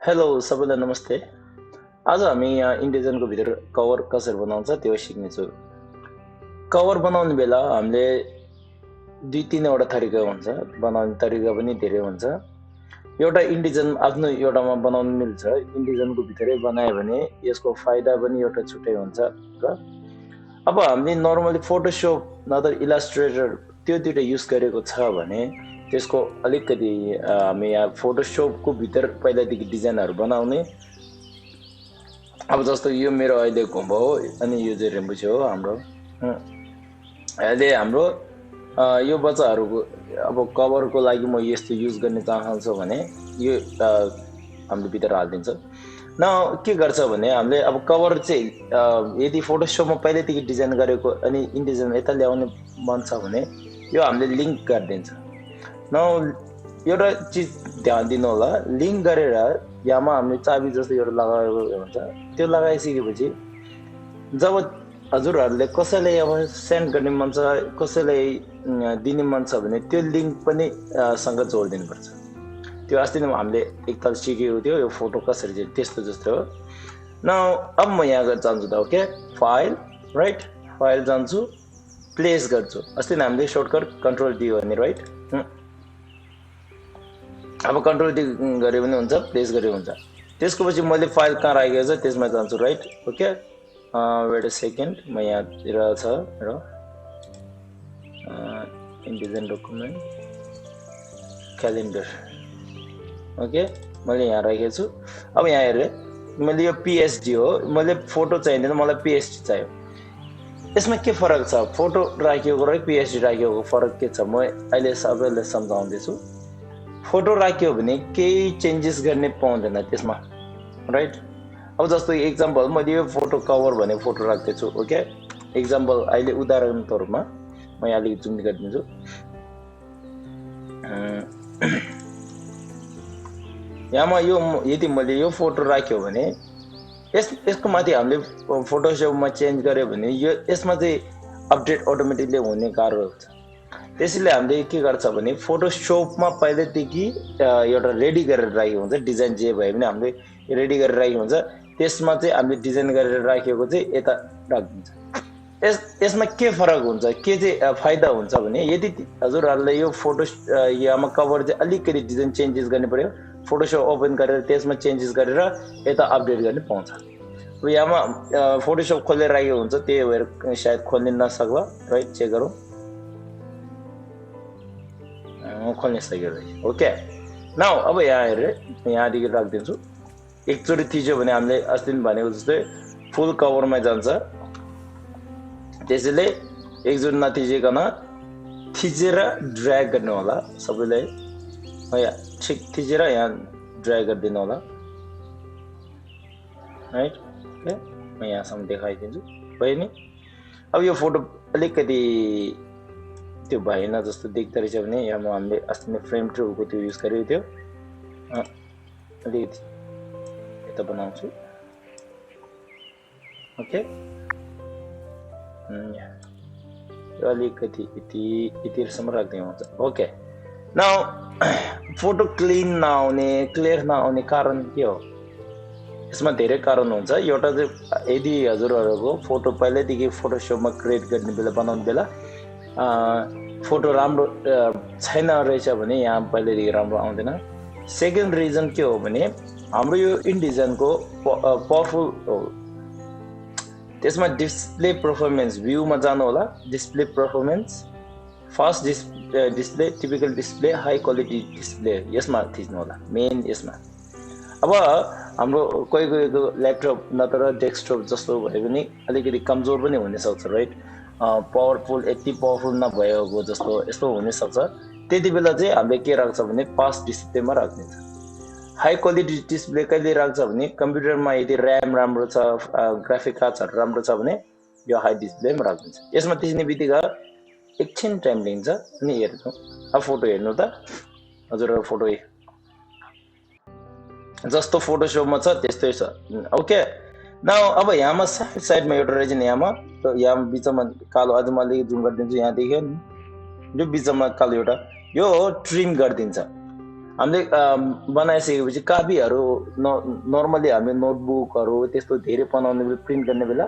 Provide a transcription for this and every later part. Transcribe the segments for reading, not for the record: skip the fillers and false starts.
Hello सबैलाई नमस्ते। आज हामी यहाँ इन्डिजनको भित्र कभर कसरी बनाउँछ त्यो सिक्नेछौँ। कभर बनाउने बेला हामीले दुई तीनवटा तरिका हुन्छ, बनाउने तरिका पनि धेरै हुन्छ। एउटा इन्डिजन आफ्नो एउटामा बनाउनु मिल्छ, इन्डिजनको भित्रै बनायो भने यसको फाइदा पनि एउटा छुट्टै हुन्छ र अब हामीले नर्मली फोटोसोप नत्र इलास्ट्रेटर त्यो दुइटा युज गरेको छ भने त्यसको अलिकति हामी यहाँ फोटोसोपको भित्र पहिलादेखि डिजाइनहरू बनाउने। अब जस्तो यो मेरो अहिले घुम्बो हो अनि यो चाहिँ रेम्बुछे हो हाम्रो। अहिले हाम्रो यो बच्चाहरूको अब कभरको लागि म यस्तो युज गर्ने चाहन्छु भने यो हामीले भित्र हालिदिन्छ। न के गर्छ भने हामीले अब कभर चाहिँ यदि फोटोसोपमा पहिल्यैदेखि डिजाइन गरेको अनि इन्डिजन यता ल्याउने मन छ भने यो हामीले लिङ्क गरिदिन्छ। न एउटा चिज ध्यान दिनु होला, लिङ्क गरेर यामा हामीले चाबी जस्तो एउटा लगाएको हुन्छ, त्यो लगाइसकेपछि जब हजुरहरूले कसैलाई अब सेन्ड गर्ने मन छ, कसैलाई दिने मन छ भने त्यो लिङ्क पनि सँग जोडिदिनुपर्छ। त्यो अस्ति नै हामीले एकताल सिकेको थियो, यो फोटो कसरी चाहिँ त्यस्तो जस्तो हो। न अब म यहाँ जान्छु त, ओके फाइल राइट, फाइल जान्छु, प्लेस गर्छु। अस्ति नै हामीले सर्टकट कन्ट्रोल दियो भने राइट, अब कन्ट्रोल डी गऱ्यो भने हुन्छ, प्लेस गऱ्यो हुन्छ। त्यसको पछि मैले फाइल कहाँ राखेको छ त्यसमा जान्छु right, okay weight a second, म यहाँतिर छ र इन्डिजन डकुमेन्ट क्यालेन्डर, ओके मैले यहाँ राखेको छु। अब यहाँ हेरेँ मैले यो पिएचडी हो, मैले फोटो चाहिँदैन, मलाई पिएचडी चाहियो। यसमा के फरक छ, फोटो राखिएको र पिएचडी राखिएको फरक के छ म अहिले सबैलाई सम्झाउँदैछु। फोटो राख्यो भने केही चेन्जेस गर्ने पाउँदैन त्यसमा राइट। अब जस्तो एक्जाम्पल मैले यो फोटो कभर भने फोटो राख्दैछु, ओके एक्जाम्पल अहिले उदाहरणको रूपमा म यहाँ अलिकति जुम गरिदिन्छु। यहाँमा यो यदि मैले यो फोटो राख्यो भने यसको माथि हामीले फोटोसोपमा चेन्ज गर्यो भने यो यसमा चाहिँ अपडेट अटोमेटिकली हुने कार्य हुन्छ। त्यसैले हामीले के गर्छ भने फोटोसोपमा पहिल्यैदेखि एउटा रेडी गरेर राखेको हुन्छ, डिजाइन जे भए पनि हामीले रेडी गरेर राखेको हुन्छ, त्यसमा चाहिँ हामीले डिजाइन गरेर राखेको चाहिँ यता राखिदिन्छ। यसमा के फरक हुन्छ, के चाहिँ फाइदा हुन्छ भने यदि हजुरहरूले यो फोटो यामा कभर चाहिँ अलिकति डिजाइन चेन्जेस गर्नु पर्यो, फोटोसोप ओपन गरेर त्यसमा चेन्जेस गरेर यता अपडेट गर्ने पाउँछ। अब यामा फोटोसोप खोलेर राखेको हुन्छ, त्यही भएर सायद खोल्न नसक्ला राइट, चेक गरौँ, खोल्न सक्यो रहेछ, ओके नाउ अब यहाँ हेरेँ यहाँदेखि राखिदिन्छु। एकचोटि थिच्यो भने हामीले अस्ति पनि भनेको जस्तै फुल कभरमा जान्छ, त्यसैले एकचोटि नथिचिकन थिचेर ड्र्याग गर्नु होला सबैले, यहाँ ठिक थिचेर यहाँ ड्र्याग गरिदिनु होला राइट, ओके म यहाँसम्म देखाइदिन्छु भयो नि। अब यो फोटो अलिकति त्यो भएन जस्तो देख्दो रहेछ भने यहाँ हामीले अस्ति नै फ्रेम टुलको त्यो युज गरेको थियो, अलिकति यता बनाउँछु, ओके अलिकति यतिसम्म राख्दै हुन्छ, ओके नाउ फोटो क्लिन नआउने, क्लियर नआउने कारण के हो? यसमा धेरै कारण हुन्छ। एउटा चाहिँ यदि हजुरहरूको फोटो पहिल्यैदेखि फोटोसोपमा क्रिएट गर्ने बेला बनाउने बेला फोटो राम्रो छैन रहेछ भने यहाँ पहिल्यैदेखि राम्रो आउँदैन। सेकेन्ड रिजन के हो भने हाम्रो यो इन्डिजनको पावरफुल हो, त्यसमा डिस्प्ले पर्फर्मेन्स भ्यूमा जानु होला, display performance fast display typical display high quality display यसमा थिच्नु होला मेन यसमा। अब हाम्रो कोही कोहीको ल्यापटप नत्र डेस्कटप जस्तो भयो भने अलिकति कमजोर पनि हुनसक्छ राइट, पावरफुल यति पावरफुल नभएको जस्तो यस्तो हुनसक्छ। त्यति बेला चाहिँ हामीले के राख्छ भने फास्ट डिस्प्लेमा राखिदिन्छ। हाई क्वालिटी डिस्प्ले कहिले राख्छ भने कम्प्युटरमा यदि ऱ्याम राम्रो छ, ग्राफिक कार्ड्सहरू राम्रो छ भने यो हाई डिस्प्लेमा राखिदिन्छ। यसमा थिच्ने बित्तिकै एकछिन टाइम लिन्छ। अनि हेर्नु अब फोटो हेर्नु त, हजुरहरूको फोटो जस्तो फोटोसोपमा छ त्यस्तै छ, ओके नाउ अब यहाँमा साइडमा एउटा रहेछ नि, यहाँ बिचमा कालो, अझ म अलिकति जुम गरिदिन्छु, यहाँ देख्यो नि यो बिचमा कालो एउटा, यो ट्रिम गरिदिन्छ। हामीले बनाइसकेपछि कापीहरू नर्मली हामीले नोटबुकहरू त्यस्तो धेरै बनाउने बेला प्रिन्ट गर्ने बेला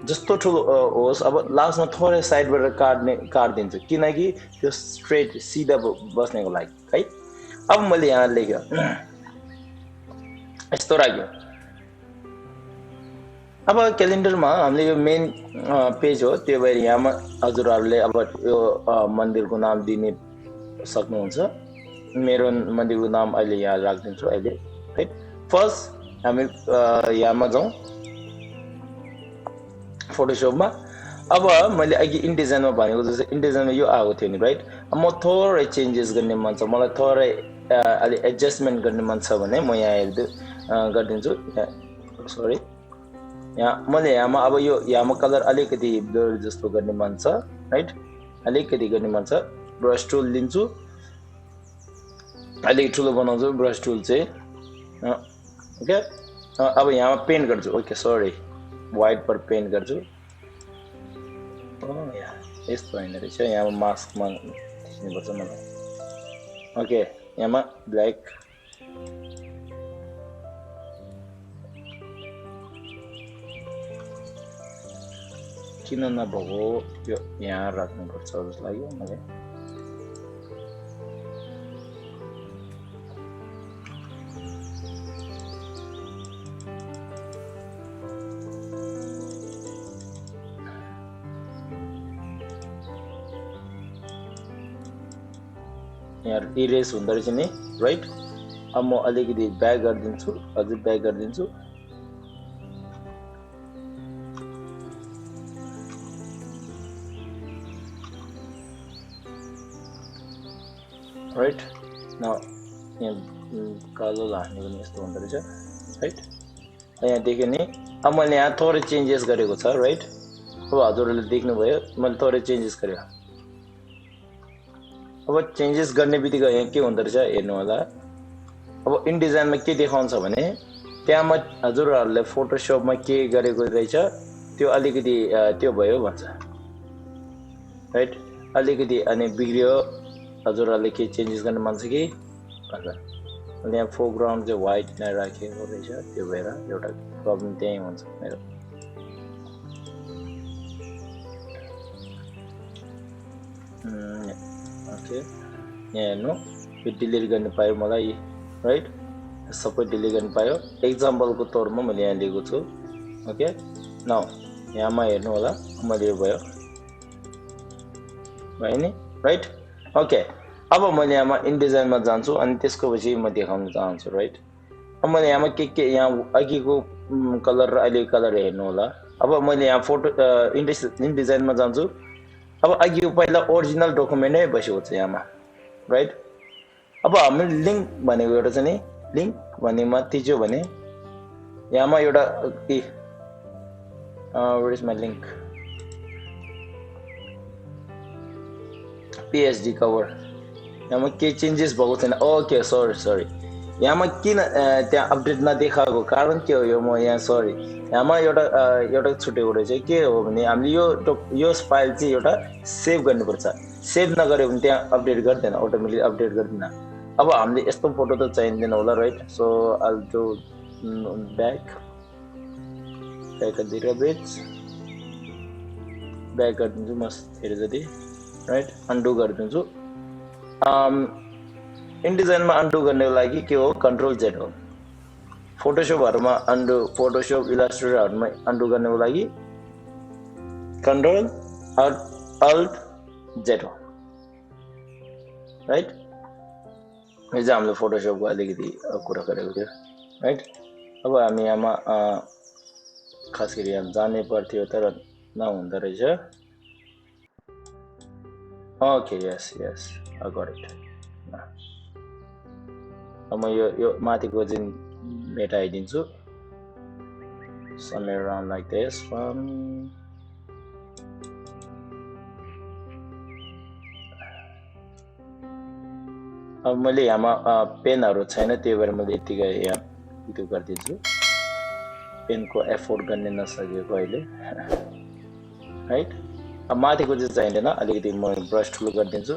जस्तो ठुलो होस् अब लास्टमा थोरै साइडबाट काट्दिन्छु किनकि त्यो स्ट्रेट सिधा बस्नेको लागि है। अब मैले यहाँ लेख्यो यस्तो राख्यो। अब क्यालेन्डरमा हामीले यो मेन पेज हो, त्यो भएर यहाँ हजुरहरूले अब यो मन्दिरको नाम दिने सक्नुहुन्छ। मेरो मन्दिरको नाम अहिले यहाँ राखिदिन्छु अहिले है। फर्स्ट हामी यहाँमा जाउँ फोटोसपमा। अब मैले अघि इन्डिजाइनमा भनेको जस्तो इन्डिजाइनमा यो आएको थियो नि राइट। म थोरै चेन्जेस गर्ने मन छ, मलाई थोरै अलि एडजस्टमेन्ट गर्ने मन छ भने म यहाँ गरिदिन्छु। सरी यहाँ मैले यहाँमा अब यो यहाँमा कलर अलिकति ब्लर जस्तो गर्ने मन छ राइट, अलिकति गर्ने मन छ। ब्रस टुल लिन्छु, अलिक ठुलो बनाउँछु ब्रस टुल चाहिँ ओके। अब यहाँ पेन्ट गर्छु, ओके सरी व्हाइट पर पेन्ट गर्छु। यस्तो होइन रहेछ, यहाँ मास्कमा थिच्नुपर्छ मलाई। ओके यहाँ ब्ल्याक किन नभएको यो यहाँ राख्नुपर्छ जस्तो लाग्यो मलाई। यहाँ इरेज हुँदो रहेछ नि राइट। अब म अलिकति ब्याक गरिदिन्छु, अझै ब्याक गरिदिन्छु। राइट न यहाँ कालो हाल्ने पनि यस्तो हुँदो रहेछ राइट। यहाँ देख्यो नि। अब मैले यहाँ थोरै चेन्जेस गरेको छ राइट। अब हजुरहरूले देख्नुभयो मैले थोरै चेन्जेस गरेँ। अब चेन्जेस गर्ने बित्तिकै यहाँ के हुँदो रहेछ हेर्नु होला। अब इनडिजाइनमा के देखाउँछ भने त्यहाँ हजुरहरूले फोटोसपमा के गरेको रहेछ त्यो अलिकति त्यो भयो भन्छ राइट। अलिकति अनि बिग्रियो, हजुरहरूले के चेन्जेस गर्ने मन छ कि भन्छ। यहाँ फोरग्राउन्ड चाहिँ व्हाइट नै राखेको रहेछ, त्यो भएर एउटा प्रब्लम त्यही हुन्छ मेरो। ओके यहाँ हेर्नु यो डिलिट गर्नु पायो मलाई राइट, सबै डिलिट गर्नु पायो। एक्जाम्पलको तौरमा मैले यहाँ लिएको छु ओके। नाउ यहाँमा हेर्नु होला मैले यो भयो नि राइट ओके। अब मैले यहाँमा इनडिजाइनमा जान्छु अनि त्यसको पछि म देखाउन चाहन्छु राइट। अब मैले यहाँमा के यहाँ अघिको कलर र अहिलेको कलर हेर्नु होला। अब मैले यहाँ फोटो इनडिजाइनमा जान्छु। अब अघिको पहिला ओरिजिनल डकुमेन्टै बसेको छ यहाँमा राइट। अब हामीले लिङ्क भनेको एउटा छ नि, लिङ्क भन्नेमा थिच्यो भने यहाँमा एउटा where is my link PhD cover यहाँमा के चेन्जेस भएको छैन। ओके सरी यहाँमा किन त्यहाँ अपडेट नदेखाएको कारण के हो यो म यहाँ सरी यहाँमा एउटा छुटेको रहेछ। के हो भने हामीले यो फाइल चाहिँ एउटा सेभ गर्नुपर्छ, सेभ नगर्यो भने त्यहाँ अपडेट गर्दैन, अटोमेटिक अपडेट गर्दैन। अब हामीले यस्तो फोटो त चाहिँदैन होला right. So I'll do back गरिदिन्छु म धेरै जति राइट। अन्डु गरिदिन्छु। इनडिजाइनमा अन्डु गर्नको लागि के हो कन्ट्रोल जेड हो। फोटोसपहरुमा अन्डु, फोटोसप इलास्ट्रेटरहरुमा अन्डु गर्नको लागि कन्ट्रोल अल्ट जेड हो राइट। यो चाहिँ हामीले फोटोसपको अलिकति कुरा गरेको थियो राइट। अब हामी यहाँमा खास गरी यहाँ जानै पर्थ्यो तर नहुँदो रहेछ। Okay yes I got it. अब म यो माथिको चाहिँ मेटाइदिन्छु somewhere around like this one। अब मैले यहाँमा पेनहरु छैन त्यही भएर मैले यतिकै यहाँ त्यो गरिदिन्छु। पेनको एफोर्ड गर्ने नसकेको अहिले राइट। अब माथिको चाहिँ चाहिँदैन, अलिकति म ब्रस ठुलो गरिदिन्छु।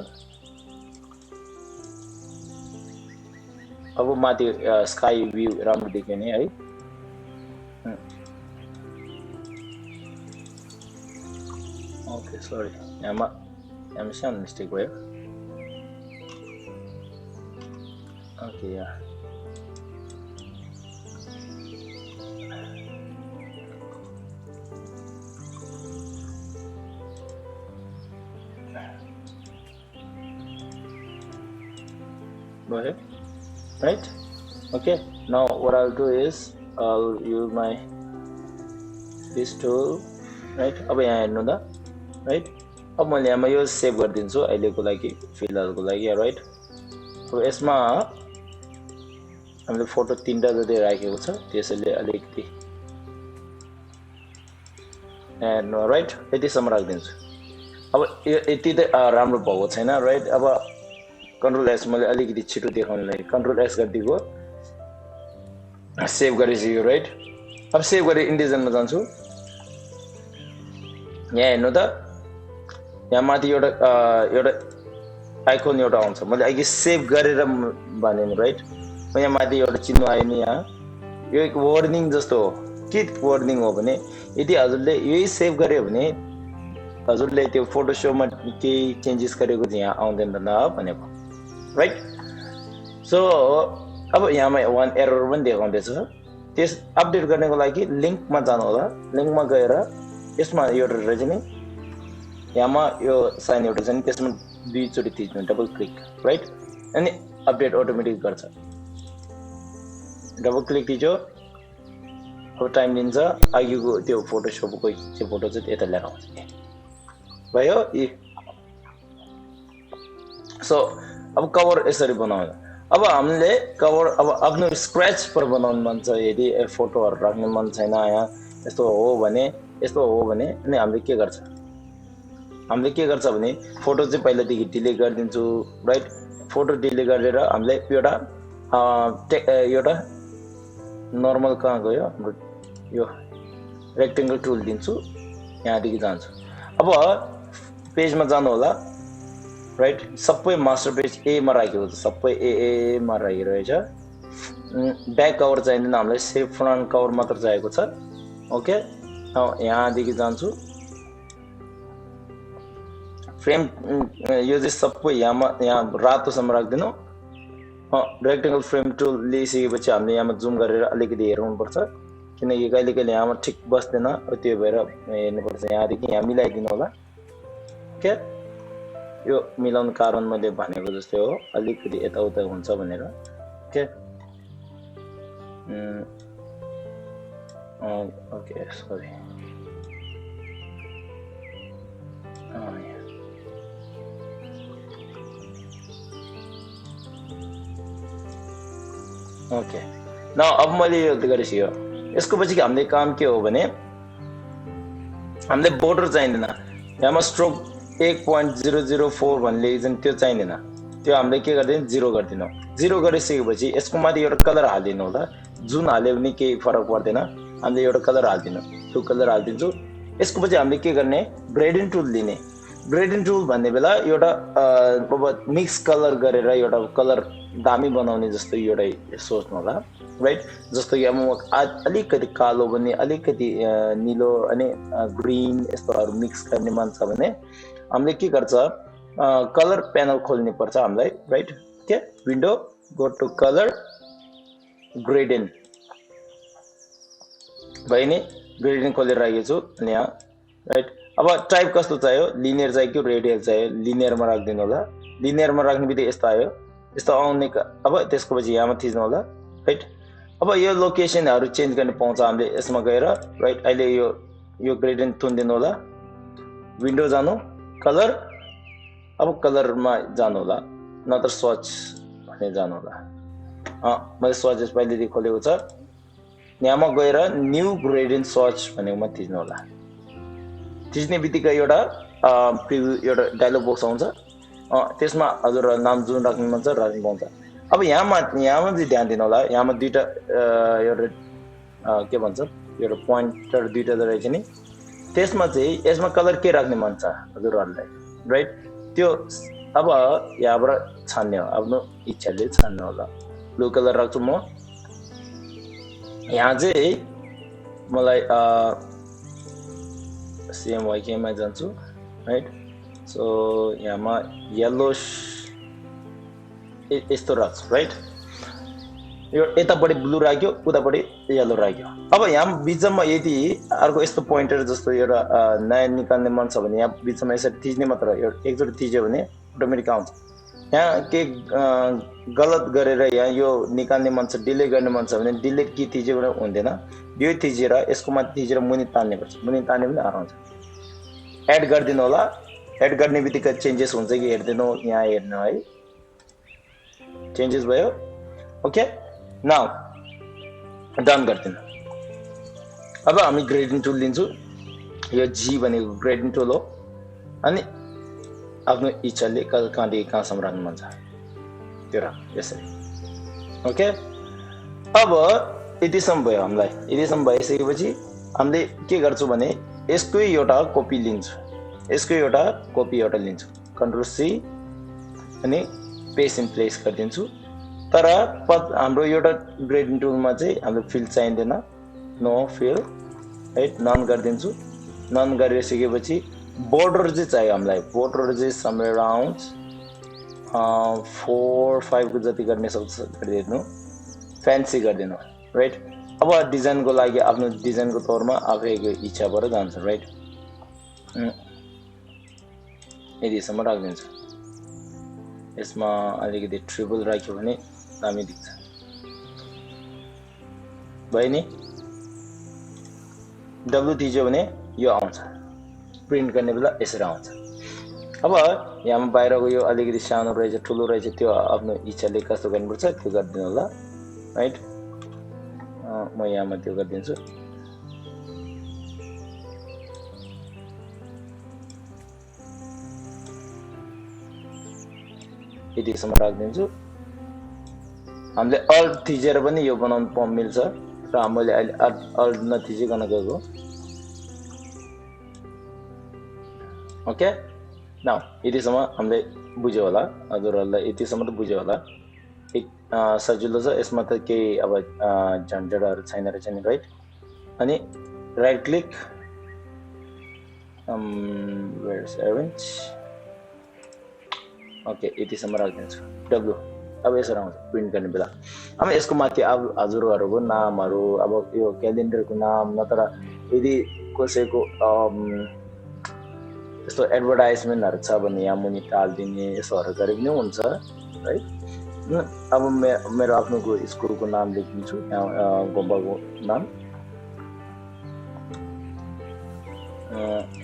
अब माथि स्काई भ्यू राम्रो देखियो नि है ओके सरी यहाँ सानो मिस्टेक भयो okay yeah go ahead right okay now what I'll do is I'll use my this tool right अब यहाँ हेर्नु त right अब मैले यहाँ यो सेभ गरिदिन्छु अहिलेको लागि फिलहालको लागि राइट अब यसमा हामीले फोटो तीनटा जति राखेको छ त्यसैले अलिकति हेर्नु राइट यतिसम्म राखिदिन्छु अब यति त राम्रो भएको छैन राइट अब कन्ट्रोल एस मैले अलिकति छिटो देखाउन लागि कन्ट्रोल एस गरिदिएको सेभ गरिसक्यो राइट अब सेभ गरे इन्डिजनमा जान्छु यहाँ हेर्नु त यहाँ माथि एउटा आइकन एउटा आउँछ मैले अघि सेभ गरेर भने नि राइट यहाँ माथि एउटा चिन्ह आयो नि यहाँ यो एक वार्निङ जस्तो हो के वार्निङ हो भने यदि हजुरले यही सेभ गर्यो भने हजुरले त्यो फोटोसपमा केही चेन्जेस गरेको चाहिँ यहाँ आउँदैन न भनेको राइट सो अब यहाँमा वान एरर पनि देखाउँदैछ त्यस अपडेट गर्नको लागि लिङ्कमा जानु होला लिङ्कमा गएर यसमा एउटा रहेछ नि यहाँमा यो साइन एउटा छ नि त्यसमा दुईचोटि थिच्नु डबल क्लिक राइट अनि अपडेट अटोमेटिक गर्छ डबल क्लिक थिच्यो अब टाइम लिन्छ अघिको त्यो फोटोसपको चाहिँ फोटो चाहिँ यता लिएर आउँछ भयो सो अब कभर यसरी बनाउनु अब हामीले कभर अब आफ्नो स्क्रैच पर बनाउनु मन छ यदि फोटोहरु राख्न मन छैन यहाँ यस्तो हो भने अनि हामीले के गर्छ भने फोटो चाहिँ पहिलादेखि डिलिट गरिदिन्छु राइट फोटो डिलिट गरेर हामीले एउटा नर्मल कहाँ गयो हाम्रो यो रेक्टेंगल टुल दिन्छु यहाँदेखि जान्छु अब पेजमा जानु होला राइट सबै मास्टर पेज ए मा राखेको छ सबै ए मा राखिरहेछ ब्याक कभर चाहिँदैन हामीलाई सेभ फ्रन्ट कभर मात्र चाहिएको छ ओके यहाँदेखि जान्छु फ्रेम यो चाहिँ सबै यहाँ रातोसम्म राख्दिनु रेक्टेंगल फ्रेम टुल लिइसकेपछि हामीले यहाँमा जुम गरेर अलिकति हेर्नु पर्छ किनकि कहिले कहिले यहाँमा ठिक बस्दैन त्यो भएर हेर्नु पर्छ यहाँदेखि यहाँ मिलाइदिनु होला ओके यो मिलाउन कारण मैले भनेको जस्तै हो अलिकति यताउता हुन्छ भनेर ओके ओके सरी ओके न अब मैले यो गरिसक्यो यसको पछि हामीले काम के हो भने हामीले बोर्डर चाहिँदैन यहाँमा स्ट्रोक 1.004 भन्ने लेख्छन् त्यो चाहिँदैन त्यो हामीले के गर्दिनु जिरो गरिदिनु जिरो गरिसकेपछि यसको माथि एउटा कलर हाल्दिनु होला जुन हाल्यो भने केही फरक पर्दैन हामीले एउटा कलर हाल्दिनु त्यो कलर हाल्दिन्छु यसको पछि हामीले के गर्ने ग्रेडियन्ट टुल लिने ग्रेडियन्ट टुल भन्ने बेला एउटा अब मिक्स कलर गरेर एउटा कलर दामी बनाउने जस्तो एउटा सोच्नु होला राइट जस्तो कि अब अलिकति कालो भने अलिकति नीलो अनि ग्रीन यस्तोहरू मिक्स गर्ने मन छ भने हामीले के गर्छ कलर प्यानल खोल्नु पर्छ हामीलाई राइट के window go to colour gradient भयो नि ग्रेडियन्ट खोलेर राखेको छु अनि यहाँ राइट अब टाइप कस्तो चाहियो लिनियर चाहियो कि रेडियल चाहियो लिनियरमा राखिदिनु होला लिनियरमा राख्ने बित्तिकै यस्तो आयो यस्तो आउने अब त्यसको पछि यहाँमा थिच्नु होला राइट अब यो लोकेसनहरू चेन्ज गर्ने पाउँछ हामीले यसमा गएर राइट अहिले यो ग्रेडियन्ट थुनिदिनु होला विन्डो जानु कलर अब कलरमा जानु होला नत्र सर्च भन्ने जानु होला मैले सर्चेस पहिलेदेखि खोलेको छ यहाँमा गएर न्यू ग्रेडियन्ट सर्च भनेकोमा थिच्नु होला थिच्ने बित्तिकै एउटा प्रिभ्यू एउटा डायलग बक्स आउँछ त्यसमा हजुर नाम जुन राख्नु मन छ राख्नु पाउँछ अब यहाँमा चाहिँ ध्यान दिनु होला यहाँमा दुईटा एउटा के भन्छ एउटा पोइन्टर दुईटा रहेछ नि त्यसमा चाहिँ यसमा कलर के राख्ने मन छ हजुरहरूलाई राइट त्यो अब यहाँबाट छान्ने हो आफ्नो इच्छाले छान्नु होला ब्लू कलर राख्छु म यहाँ चाहिँ मलाई CMYK मा जान्छु राइट सो यहाँमा येलो यस्तो राख्छु राइट यो यतापट्टि ब्लू राख्यो उतापट्टि येलो राख्यो अब यहाँ बिचमा यदि अर्को यस्तो पोइन्टर जस्तो एउटा नयाँ निकाल्ने मन छ भने यहाँ बिचमा यसरी थिच्ने मात्र एकचोटि थिच्यो भने अटोमेटिक आउँछ यहाँ के गलत गरेर यहाँ यो निकाल्ने मन छ डिलिट गर्ने मन छ भने डिलिट की थिच्यो भने हुँदैन यो थिचेर यसको माथि थिचेर मुनि तान्ने पर्छ मुनि तान्ने पनि हराउँछ एड गरिदिनु होला एड गर्ने बित्तिकै चेन्जेस हुन्छ कि हेर्दिनु यहाँ हेर्नु है चेन्जेस भयो ओके नाउ डन गरिदिनु अब हामी ग्रेडिङ टुल लिन्छु यो जी भनेको ग्रेडिङ टुल हो अनि आफ्नो इच्छाले कहाँदेखि कहाँसम्म राख्नु मन छ त्यो राख यसरी ओके अब यतिसम्म भयो हामीलाई यतिसम्म भइसकेपछि हामीले के गर्छौँ भने यसकै एउटा कपी लिन्छु यसकै एउटा कपी एउटा लिन्छु कन्ट्रोल सी अनि पेस्ट इन प्लेस गरिदिन्छु तर हाम्रो एउटा ग्रेडिङ टुलमा चाहिँ हाम्रो फिल चाहिँदैन नो फिल राइट नन गरिदिन्छु नन गरिसकेपछि बोर्डर चाहिँ चाहियो हामीलाई बोर्डर चाहिँ समवेयर अराउन्ड 4-5 को जति गर्ने सक्छ गरिदिनु फ्यान्सी गरिदिनु राइट अब डिजाइनको लागि आफ्नो डिजाइनको तौरमा आफैको इच्छाबाट जान्छ राइट यतिसम्म राखिदिन्छु यसमा अलिकति ट्रिपल राख्यो भने दामी देख्छ भयो नि डब्लु थिच्यो भने यो आउँछ प्रिन्ट गर्ने बेला यसरी आउँछ अब यहाँमा बाहिरको यो अलिकति सानो रहेछ ठुलो रहेछ त्यो आफ्नो इच्छाले कस्तो गर्नुपर्छ त्यो गरिदिनु होला राइट म यहाँमा त्यो गरिदिन्छु यतिसम्म राखिदिन्छु हामीले अल्ट थिचेर पनि यो बनाउनु मिल्छ र मैले अहिले अल्ट नथिचिकन गएको ओके नाउ यतिसम्म हामीले बुझ्यो होला हजुरहरूलाई यतिसम्म त बुझ्यो होला सजिलो छ यसमा त केही अब झन्झटहरू छैन रहेछ नि राइट अनि राइट क्लिक ओके यतिसम्म राखिदिन्छु डब्लु अब यसरी आउँछ प्रिन्ट गर्ने बेला अब यसको माथि अब हजुरहरूको नामहरू अब यो क्यालेन्डरको नाम नत्र यदि कसैको यस्तो एडभर्टाइजमेन्टहरू छ भने यहाँ मुनि टालिदिने यसोहरू गरे पनि हुन्छ राइट अब मेरो आफ्नो स्कुलको नाम लेखिदिन्छु यहाँ गोम्बाको नाम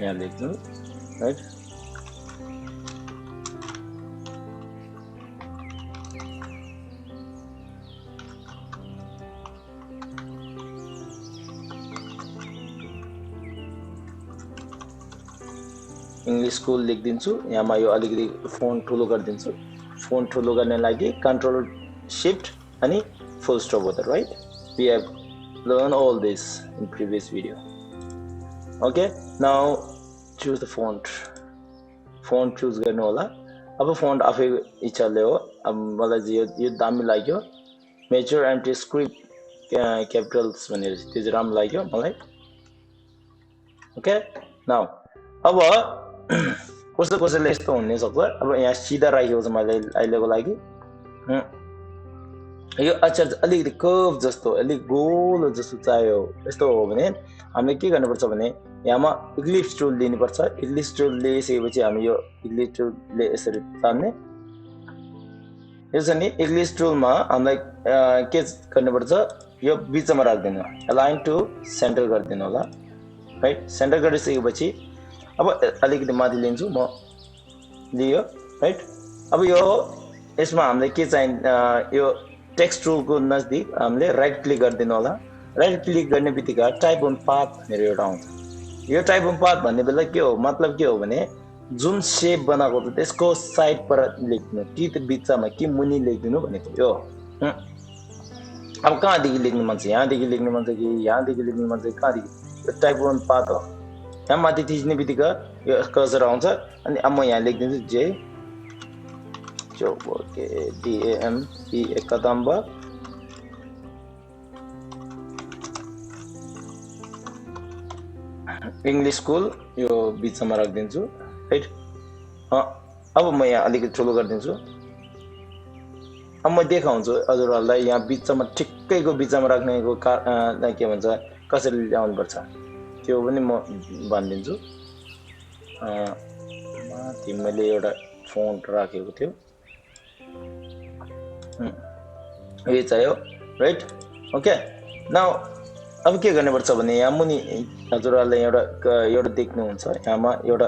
यहाँ लेख्नु राइट इंग्लिश स्कूल लेखिदिन्छु यहाँमा यो अलिकति फोन्ट ठुलो गरिदिन्छु फोन्ट ठुलो गर्ने लागि कंट्रोल शिफ्ट अनि फुल स्टॉप हो right we have learn all this in previous video okay now choose the font choose गर्नु होला अब फोन्ट आफै इच्छाले हो अब मलाई यो दामी लाग्यो मेजर एन्ड स्क्रिप्ट क्यापिटल्स भनेर त्यो चाहिँ राम्रो लाग्यो मलाई ओके नाउ अब कसैले यस्तो हुन सक्छ अब यहाँ सिधा राखेको छ मैले अहिलेको लागि यो अक्षर अलिकति कर्भ जस्तो अलिक गोलो जस्तो चाहियो यस्तो हो भने हामीले के गर्नुपर्छ भने यहाँमा इक्लिप्स टुल लिनुपर्छ इक्लिप्स टुल लिइसकेपछि हामी यो इक्लिप्स टुलले यसरी तान्ने यसरी इक्लिप्स टुलमा हामीलाई के गर्नुपर्छ यो बिचमा राख्दिनु अलाइन टु सेन्टर गरिदिनु होला राइट सेन्टर गरिसकेपछि अब अलिकति माथि लिन्छु म लियो राइट अब यो यसमा हामीले के चाहिन्छ यो टेक्स्ट टुलको नजदिक हामीले राइट क्लिक गरिदिनु होला राइट क्लिक गर्ने बित्तिकै टाइप अन पाथ भनेर एउटा आउँछ यो टाइप अन पाथ भन्ने बेला के हो मतलब के हो भने जुन शेप बनाएको छ त्यसको साइड पर लेख्नु कि त बिचमा कि मुनि लेख्दिनु भनेको यो अब कहाँदेखि लेख्नु मन छ यहाँदेखि लेख्नु मन छ कि यहाँदेखि लेख्नु मन छ कहाँदेखि टाइप अन पाथ हो यहाँ माथि थिच्ने बित्तिकै यो कर्सर आउँछ अनि अब म यहाँ लेखिदिन्छु जे DAMP कदम्ब इंग्लिश स्कुल यो बिचमा राखिदिन्छु राइट अब म यहाँ अलिकति ठुलो गरिदिन्छु अब म देखाउँछु हजुरहरूलाई यहाँ बिचमा ठिक्कैको बिचमा राख्नेको के भन्छ कसरी ल्याउनुपर्छ त्यो पनि म भनिदिन्छु माथि मैले एउटा फोन्ट राखेको थियो यो चाहियो राइट ओके नाउ अब के गर्नुपर्छ भने यहाँ मुनि हजुरहरूले एउटा देख्नुहुन्छ यहाँमा एउटा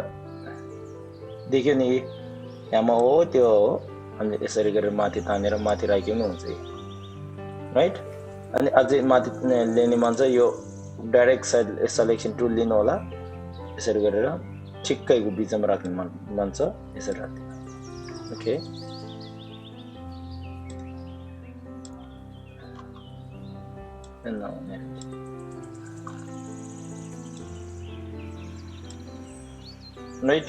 देख्यो नि यहाँमा हो त्यो हो अनि यसरी गरेर माथि तानेर माथि राख्यो नि हुन्छ राइट अनि अझै माथि लिने मन छ यो डाइरेक्ट सेलेक्सन टुल लिनु होला यसरी गरेर ठिक्कैको बिचमा राख्नु मन छ यसरी राख्दिनु ओके राइट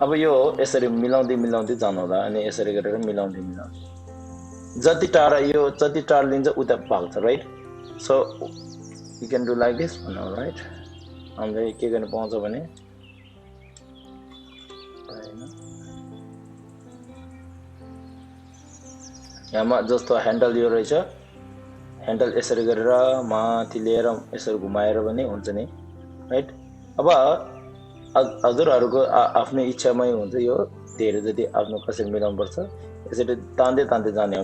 अब यो यसरी मिलाउँदै जानु होला अनि यसरी गरेर मिलाउँदै जति टाढा लिन्छ उता भाग्छ right so you can do like this right हामीले के गर्नु पाउँछ भने यहाँमा जस्तो ह्यान्डल यो रहेछ ह्यान्डल यसरी गरेर माथि लिएर यसरी घुमाएर पनि हुन्छ नि राइट अब हजुरहरूको आफ्नै इच्छामै हुन्छ यो धेरै जति आफ्नो कसरी मिलाउनु पर्छ यसरी तान्दै जाने हो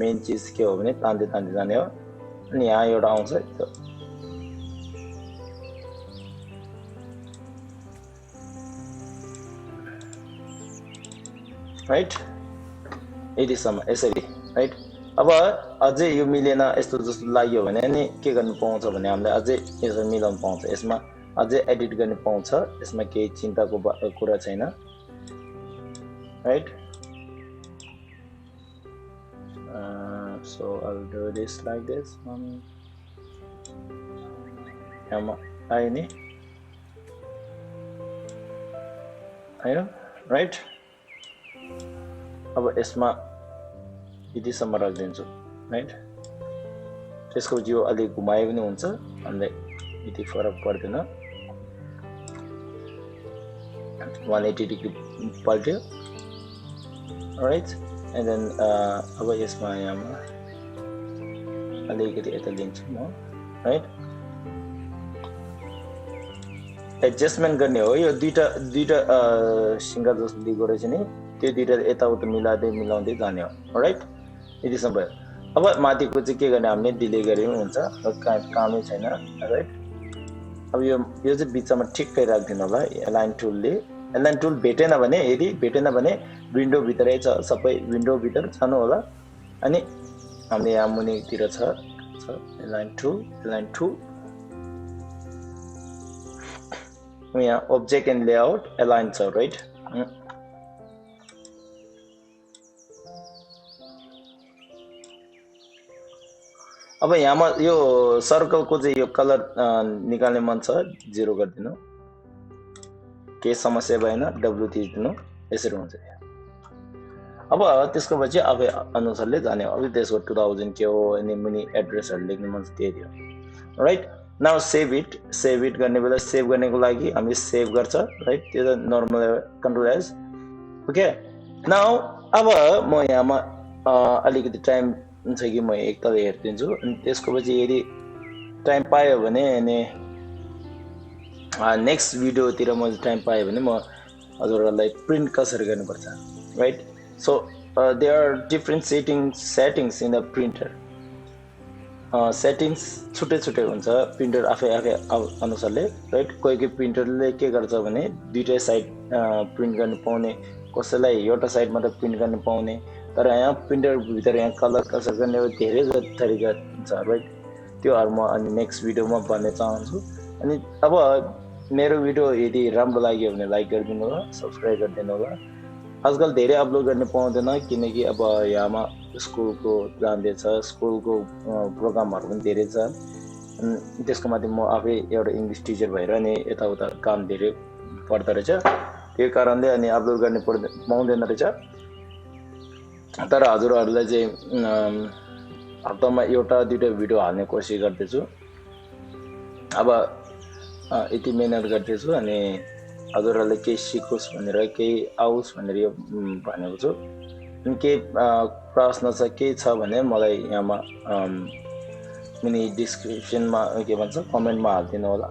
मेन चीज के हो भने तान्दै जाने हो अनि यहाँ एउटा आउँछ राइट यतिसम्म यसरी राइट अब अझै यो मिलेन यस्तो जस्तो लाग्यो भने नि के गर्नु पाउँछ भने हामीले अझै यसरी मिलाउनु पाउँछ यसमा अझै एडिट गर्न पाउँछ यसमा केही चिन्ताको कुरा छैन right so I'll do this like this आयो राइट अब यसमा यतिसम्म राखिदिन्छु राइट त्यसको यो अलिक घुमाए पनि हुन्छ हामीलाई यति फरक पर्दैन 180 डिग्री पल्ट्यो राइट एन्ड देन अब यसमा यहाँमा अलिकति यता लिन्छु म राइट एडजस्टमेन्ट गर्ने हो यो दुईटा सिङ्गल जस्तो दिएको रहेछ नि त्यो दुईटा यताउता मिलाउँदै जाने हो राइट यतिसम्म भयो अब माथिको चाहिँ के गर्ने हामीले डिले गरे पनि हुन्छ कामै छैन राइट अब यो चाहिँ बिचमा ठिक्कै राखिदिनु होला एलाइन टुल भेटेन भने यदि भेटेन भने विन्डो भित्रै छ सबै विन्डो भित्र छानु होला अनि हामीले यहाँ मुनितिर छ एलाइन टुल यहाँ ऑब्जेक्ट एन्ड लेआउट एलाइन छ राइट अब यहाँमा यो सर्कलको चाहिँ यो कलर निकाल्ने मन छ 0 गरिदिनु के समस्या भएन W थिच्दिनु यसरी हुन्छ अब त्यसको पछि आफै अनुसारले जाने अब त्यसको 2000 के हो अनि मुनि एड्रेसहरु लेख्ने मन छ त्यही हो राइट नाउ सेभ इट गर्ने बेला सेभ गर्नेको लागि हामी सेभ गर्छ राइट त्यो त normal control S okay now अब म यहाँमा अलिकति टाइम छ कि म एकताल हेर्दिन्छु अनि त्यसको पछि यदि टाइम पायो भने अनि नेक्स्ट भिडियोतिर म टाइम पायो भने म हजुरहरूलाई प्रिन्ट कसरी गर्नुपर्छ right so there are different settings in the printer settings छुट्टै हुन्छ प्रिन्टर आफै अनुसारले राइट कोही प्रिन्टरले के गर्छ भने दुईटै साइड प्रिन्ट गर्न पाउने कसैलाई एउटा साइड मात्र प्रिन्ट गर्न पाउने तर यहाँ प्रिन्टर भित्र यहाँ कलर कसरी गर्ने धेरै तरिका छ राइट त्योहरू म अनि नेक्स्ट भिडियोमा भन्ने चाहन्छु अनि अब मेरो भिडियो यदि राम्रो लाग्यो भने लाइक गरिदिनु होला सब्स्क्राइब गरिदिनु होला आजकल धेरै अपलोड गर्न पाउँदैन किनकि अब यहाँमा स्कुलको जान्दैछ स्कुलको प्रोग्रामहरू पनि धेरै छ त्यसको माथि म आफै एउटा इङ्ग्लिस टिचर भएर अनि यताउता काम धेरै पर्दो रहेछ त्यो कारणले अनि अपलोड गर्ने पाउँदैन रहेछ तर हजुरहरूलाई चाहिँ हप्तामा एउटा दुईटा भिडियो हाल्ने कोसिस गर्दैछु अब यति मेहनत गर्दैछु अनि हजुरहरूले केही सिकोस् भनेर केही आओस् भनेर यो भनेको छु। अनि केही प्रश्न छ केही छ भने मलाई यहाँमा मुनि डिस्क्रिप्सनमा के भन्छ कमेन्टमा हालिदिनु होला।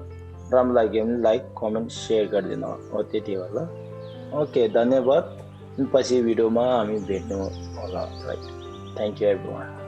राम्रो लाग्यो भने लाइक कमेन्ट सेयर गरिदिनु हो, त्यति होला। ओके, धन्यवाद। पछि भिडियोमा हामी भेट्नु होला। Right, thank you everyone.